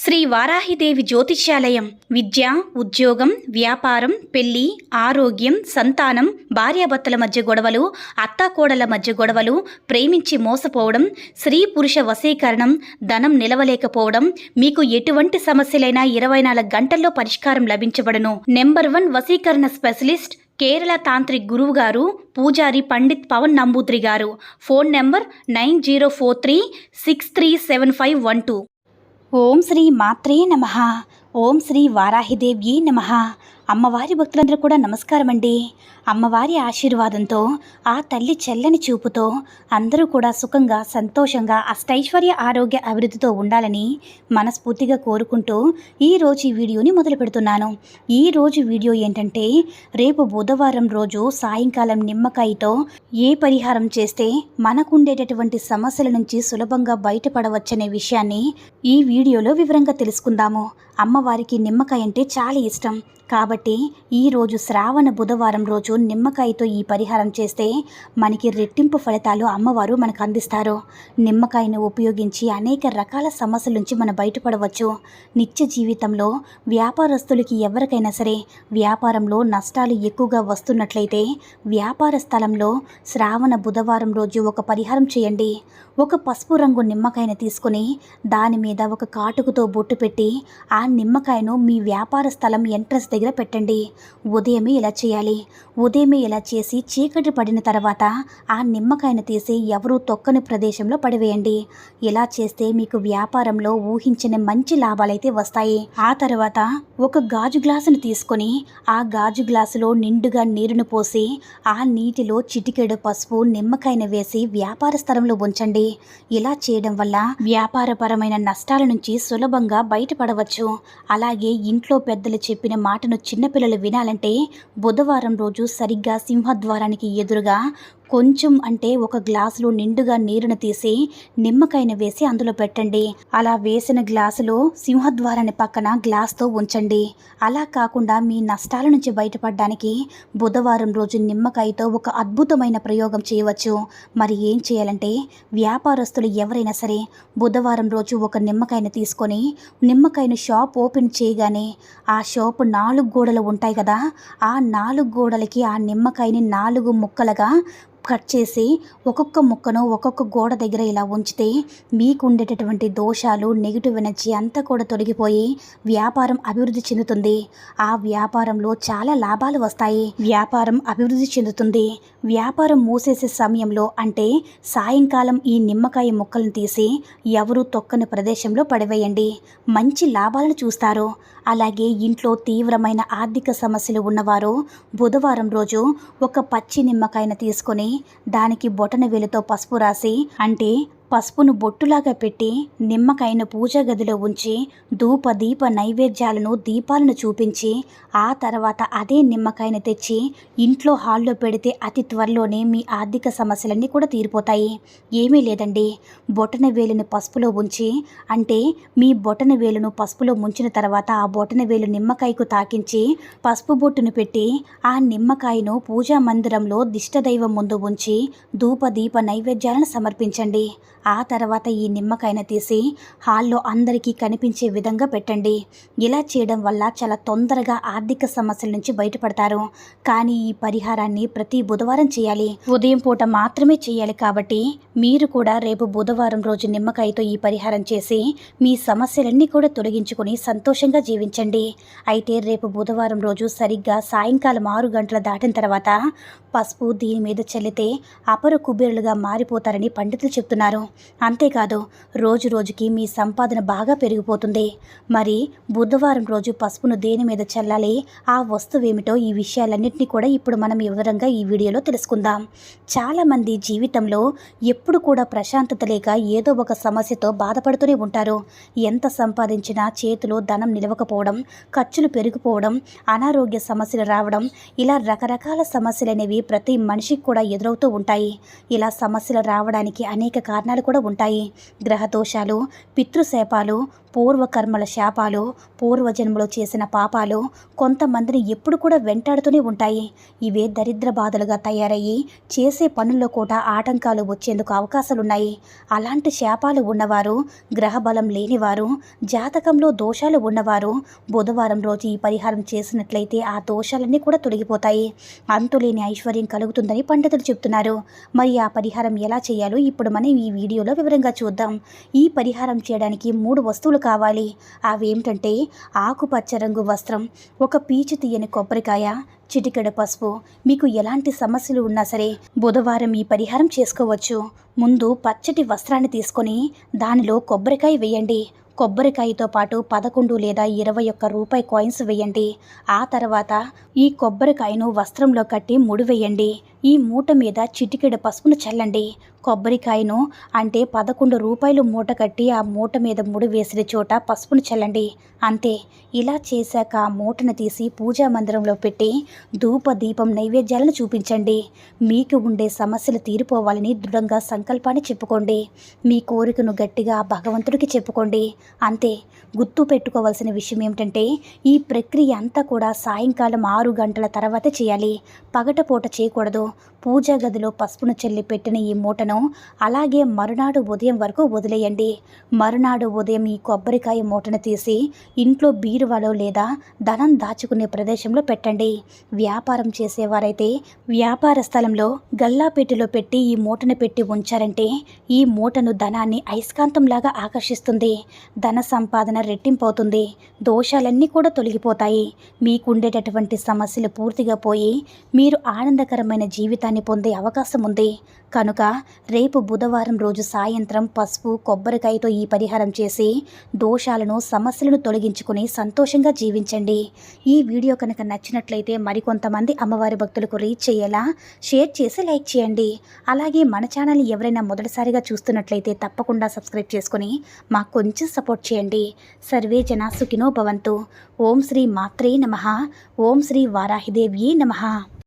శ్రీ వారాహిదేవి జ్యోతిష్యాలయం విద్య, ఉద్యోగం, వ్యాపారం, పెళ్లి, ఆరోగ్యం, సంతానం, భార్యాభర్తల మధ్య గొడవలు, అత్తాకోడల మధ్య గొడవలు, ప్రేమించి మోసపోవడం, స్త్రీ పురుష వశీకరణం, ధనం నిలవలేకపోవడం, మీకు ఎటువంటి సమస్యలైనా 24 గంటల్లో పరిష్కారం లభించబడును. నెంబర్ 1 వశీకరణ స్పెషలిస్ట్ కేరళ తాంత్రిక్ గురువు గారు పూజారి పండిత్ పవన్ నంబూద్రి గారు. Phone number 9043637512. ఓం శ్రీ మాత్రే నమః. ఓం శ్రీ వారాహిదేవ్యే నమః. అమ్మవారి భక్తులందరూ కూడా నమస్కారం అండి. అమ్మవారి ఆశీర్వాదంతో, ఆ తల్లి చల్లని చూపుతో అందరూ కూడా సుఖంగా, సంతోషంగా, అష్టైశ్వర్య, ఆరోగ్య, అభివృద్ధితో ఉండాలని మనస్ఫూర్తిగా కోరుకుంటూ ఈరోజు ఈ వీడియోని మొదలు పెడుతున్నాను. ఈరోజు వీడియో ఏంటంటే, రేపు బుధవారం రోజు సాయంకాలం నిమ్మకాయతో ఏ పరిహారం చేస్తే మనకుండేటటువంటి సమస్యల నుంచి సులభంగా బయటపడవచ్చనే విషయాన్ని ఈ వీడియోలో వివరంగా తెలుసుకుందాము. అమ్మవారికి నిమ్మకాయ అంటే చాలా ఇష్టం కాబట్టి ఈరోజు శ్రావణ బుధవారం రోజు నిమ్మకాయతో ఈ పరిహారం చేస్తే మనకి రెట్టింపు ఫలితాలు అమ్మవారు మనకు అందిస్తారు. నిమ్మకాయను ఉపయోగించి అనేక రకాల సమస్యల నుంచి మనం బయటపడవచ్చు. నిత్య జీవితంలో వ్యాపారస్తులకి ఎవరికైనా సరే వ్యాపారంలో నష్టాలు ఎక్కువగా వస్తున్నట్లయితే వ్యాపార స్థలంలో శ్రావణ బుధవారం రోజు ఒక పరిహారం చేయండి. ఒక పసుపు రంగు నిమ్మకాయను తీసుకుని దాని మీద ఒక కాటుకుతో బొట్టు పెట్టి ఆ నిమ్మకాయను మీ వ్యాపార స్థలం ఎంట్రన్స్ దగ్గర పెట్టండి. ఉదయమే ఇలా చేయాలి. ఉదయమే ఇలా చేసి చీకటి పడిన తర్వాత ఆ నిమ్మకాయను తీసి ఎవరూ తొక్కని ప్రదేశంలో పడివేయండి. ఇలా చేస్తే మీకు వ్యాపారంలో ఊహించిన మంచి లాభాలైతే వస్తాయి. ఆ తర్వాత ఒక గాజు గ్లాసును తీసుకొని ఆ గాజు గ్లాసులో నిండుగా నీరును పోసి ఆ నీటిలో చిటికెడు పసుపు నిమ్మకాయను వేసి వ్యాపార స్థలంలో ఉంచండి. ఇలా చేయడం వల్ల వ్యాపారపరమైన నష్టాల నుంచి సులభంగా బయటపడవచ్చు. అలాగే ఇంట్లో పెద్దలు చెప్పిన మాటను చిన్నపిల్లలు వినాలంటే బుధవారం రోజు సరిగ్గా సింహద్వారానికి ఎదురుగా కొంచెం అంటే ఒక గ్లాసులో నిండుగా నీరును తీసి నిమ్మకాయను వేసి అందులో పెట్టండి. అలా వేసిన గ్లాసులో సింహద్వారాన్ని పక్కన గ్లాస్తో ఉంచండి. అలా కాకుండా మీ నష్టాల నుంచి బయటపడడానికి బుధవారం రోజు నిమ్మకాయతో ఒక అద్భుతమైన ప్రయోగం చేయవచ్చు. మరి ఏం చేయాలంటే, వ్యాపారస్తులు ఎవరైనా సరే బుధవారం రోజు ఒక నిమ్మకాయను తీసుకొని నిమ్మకాయను షాప్ ఓపెన్ చేయగానే ఆ షాపు 4 గోడలు ఉంటాయి కదా, ఆ 4 గోడలకి ఆ నిమ్మకాయని 4 ముక్కలుగా కట్ చేసి ఒక్కొక్క ముక్కను ఒక్కొక్క గోడ దగ్గర ఇలా ఉంచితే మీకు ఉండేటటువంటి దోషాలు, నెగిటివ్ ఎనర్జీ అంతా కూడా తొలగిపోయి వ్యాపారం అభివృద్ధి చెందుతుంది. ఆ వ్యాపారంలో చాలా లాభాలు వస్తాయి. వ్యాపారం అభివృద్ధి చెందుతుంది. వ్యాపారం మూసేసే సమయంలో అంటే సాయంకాలం ఈ నిమ్మకాయ ముక్కలను తీసి ఎవరూ తొక్కని ప్రదేశంలో పడివేయండి. మంచి లాభాలను చూస్తారు. అలాగే ఇంట్లో తీవ్రమైన ఆర్థిక సమస్యలు ఉన్నవారు బుధవారం రోజు ఒక పచ్చి నిమ్మకాయను తీసుకొని దానికి బొటనవేలుతో పసుపు రాసి, అంటే పసుపును బొట్టులాగా పెట్టి నిమ్మకాయను పూజా గదిలో ఉంచి ధూప దీప నైవేద్యాలను, దీపాలను చూపించి ఆ తర్వాత అదే నిమ్మకాయను తెచ్చి ఇంట్లో హాల్లో పెడితే అతి త్వరలోనే మీ ఆర్థిక సమస్యలన్నీ కూడా తీరిపోతాయి. ఏమీ లేదండి, బొటనవేలును పసుపులో ఉంచి, అంటే మీ బొటనవేలును పసుపులో ముంచిన తర్వాత ఆ బొటనవేలు నిమ్మకాయకు తాకించి పసుపు బొట్టును పెట్టి ఆ నిమ్మకాయను పూజా మందిరంలో దిష్టదైవం ముందు ఉంచి ధూప దీప నైవేద్యాలను సమర్పించండి. ఆ తర్వాత ఈ నిమ్మకాయను తీసి హాల్లో అందరికీ కనిపించే విధంగా పెట్టండి. ఇలా చేయడం వల్ల చాలా తొందరగా ఆర్థిక సమస్యల నుంచి బయటపడతారు. కానీ ఈ పరిహారాన్ని ప్రతి బుధవారం చేయాలి. ఉదయం పూట మాత్రమే చేయాలి. కాబట్టి మీరు కూడా రేపు బుధవారం రోజు నిమ్మకాయతో ఈ పరిహారం చేసి మీ సమస్యలన్నీ కూడా తొలగించుకొని సంతోషంగా జీవించండి. అయితే రేపు బుధవారం రోజు సరిగ్గా సాయంకాలం 6 గంటల దాటిన తర్వాత పసుపు దీని మీద చల్లితే అపర కుబేరులుగా మారిపోతారని పండితులు చెప్తున్నారు. అంతేకాదు రోజు రోజుకి మీ సంపాదన బాగా పెరిగిపోతుంది. మరి బుధవారం రోజు పసుపును దేని మీద చల్లాలి, ఆ వస్తువు ఏమిటో, ఈ విషయాలన్నింటినీ కూడా ఇప్పుడు మనం వివరంగా ఈ వీడియోలో తెలుసుకుందాం. చాలామంది జీవితంలో ఎప్పుడు కూడా ప్రశాంతత లేక ఏదో ఒక సమస్యతో బాధపడుతూనే ఉంటారు. ఎంత సంపాదించినా చేతిలో ధనం నిలవకపోవడం, ఖర్చులు పెరిగిపోవడం, అనారోగ్య సమస్యలు రావడం, ఇలా రకరకాల సమస్యలు అనేవి ప్రతి మనిషికి కూడా ఎదురవుతూ ఉంటాయి. ఇలా సమస్యలు రావడానికి అనేక కారణాలు కూడా ఉంటాయి. గ్రహదోషాలు, పితృశాపాలు, పూర్వకర్మల శాపాలు, పూర్వజన్మలో చేసిన పాపాలు కొంతమందిని ఎప్పుడు కూడా వెంటాడుతూనే ఉంటాయి. ఇవే దరిద్ర బాధలుగా తయారయ్యి చేసే పనుల్లో కూడా ఆటంకాలు వచ్చేందుకు అవకాశాలున్నాయి. అలాంటి శాపాలు ఉన్నవారు, గ్రహబలం లేనివారు, జాతకంలో దోషాలు ఉన్నవారు బుధవారం రోజు ఈ పరిహారం చేసినట్లయితే ఆ దోషాలన్నీ కూడా తొలగిపోతాయి. అంతులేని ఐశ్వర్యం కలుగుతుందని పండితులు చెప్తున్నారు. మరి ఆ పరిహారం ఎలా చేయాలో ఇప్పుడు మనం ఈ వీడియోలో వివరంగా చూద్దాం. ఈ పరిహారం చేయడానికి 3 వస్తువులు కావాలి. అవేమిటంటే ఆకుపచ్చ రంగు వస్త్రం, ఒక పీచు తీయని కొబ్బరికాయ, చిటికెడు పసుపు. మీకు ఎలాంటి సమస్యలు ఉన్నా సరే బుధవారం ఈ పరిహారం చేసుకోవచ్చు. ముందు పచ్చటి వస్త్రాన్ని తీసుకొని దానిలో కొబ్బరికాయ వేయండి. కొబ్బరికాయతో పాటు 11 లేదా 21 రూపాయి కాయిన్స్ వేయండి. ఆ తర్వాత ఈ కొబ్బరికాయను వస్త్రంలో కట్టి ముడివేయండి. ఈ మూట మీద చిటికెడు పసుపును చల్లండి. కొబ్బరికాయను అంటే 11 రూపాయలు మూట కట్టి ఆ మూట మీద ముడి వేసిన చోట పసుపును చల్లండి. అంతే. ఇలా చేశాక ఆ మూటను తీసి పూజా మందిరంలో పెట్టి ధూప దీపం నైవేద్యాలను చూపించండి. మీకు ఉండే సమస్యలు తీరిపోవాలని దృఢంగా సంకల్పాన్ని చెప్పుకోండి. మీ కోరికను గట్టిగా భగవంతుడికి చెప్పుకోండి. అంతే. గుర్తు పెట్టుకోవాల్సిన విషయం ఏమిటంటే ఈ ప్రక్రియ అంతా కూడా సాయంకాలం 6 గంటల తర్వాతే చేయాలి. పగటపూట చేయకూడదు. పూజా గదిలో పసుపును చల్లి పెట్టిన ఈ మూటను అలాగే మరునాడు ఉదయం వరకు వదిలేయండి. మరునాడు ఉదయం ఈ కొబ్బరికాయ మూటను తీసి ఇంట్లో బీరువాలో లేదా ధనం దాచుకునే ప్రదేశంలో పెట్టండి. వ్యాపారం చేసేవారైతే వ్యాపార స్థలంలో గల్లాపెట్టిలో పెట్టి ఈ మూటను పెట్టి ఉంచారంటే ఈ మూటను ధనాన్ని అయస్కాంతంలాగా ఆకర్షిస్తుంది. ధన సంపాదన రెట్టింపవుతుంది. దోషాలన్నీ కూడా తొలగిపోతాయి. మీకుండేటటువంటి సమస్యలు పూర్తిగా పోయి మీరు ఆనందకరమైన జీవితాన్ని పొందే అవకాశం ఉంది. కనుక రేపు బుధవారం రోజు సాయంత్రం పసుపు కొబ్బరికాయతో ఈ పరిహారం చేసి దోషాలను సమస్యలను తొలగించుకుని సంతోషంగా జీవించండి. ఈ వీడియో కనుక నచ్చినట్లయితే మరికొంతమంది అమ్మవారి భక్తులకు రీచ్ అయ్యేలా షేర్ చేసి లైక్ చేయండి. అలాగే మన ఛానల్ని ఎవరైనా మొదటిసారిగా చూస్తున్నట్లయితే తప్పకుండా సబ్స్క్రైబ్ చేసుకుని మాకు కొంచెం సపోర్ట్ చేయండి. సర్వే జనా సుఖినో భవంతు. ఓం శ్రీ మాత్రే నమః. ఓం శ్రీ వారాహిదేవ్యే నమః.